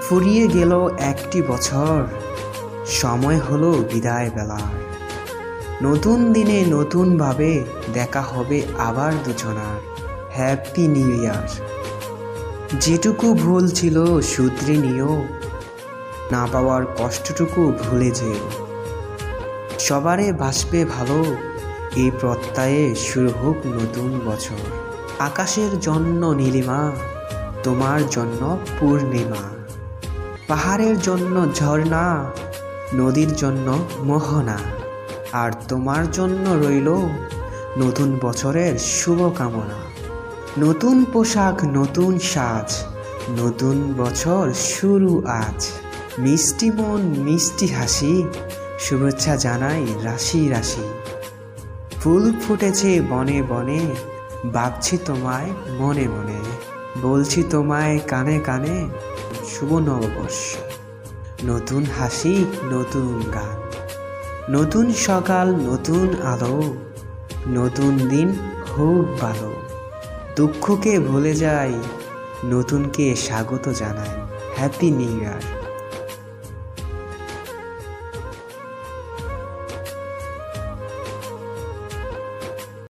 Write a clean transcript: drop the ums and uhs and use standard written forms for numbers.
ফুরিয়ে গেল একটি বছর, সময় হলো বিদায় বেলার। নতুন দিনে নতুনভাবে দেখা হবে আবার দুজনার। Happy new year. যেটুকু ভুল ছিল শুধরে নিও, না পাওয়ার কষ্টটুকু ভুলে যেও। সবারে বাসবে ভালো, এই প্রত্যয়ে শুরু হোক নতুন বছর। আকাশের জন্য নীলিমা, তোমার জন্য পূর্ণিমা। পাহাড়ের জন্য ঝর্ণা, নদীর জন্য মোহনা। আর তোমার জন্য রইল নতুন বছরের শুভকামনা। নতুন পোশাক, নতুন সাজ, নতুন বছর শুরু আজ। মিষ্টি মন, মিষ্টি হাসি, শুভেচ্ছা জানাই রাশি রাশি। ফুল ফুটেছে বনে বনে, ভাবছি তোমায় মনে মনে। বলছি তোমায় কানে কানে, শুভ নববর্ষ। নতুন হাসি, নতুন গান, নতুন সকাল, নতুন আলো। নতুন দিন হোক ভালো। দুঃখকে ভুলে যাই, নতুনকে স্বাগত জানাই। Happy new year.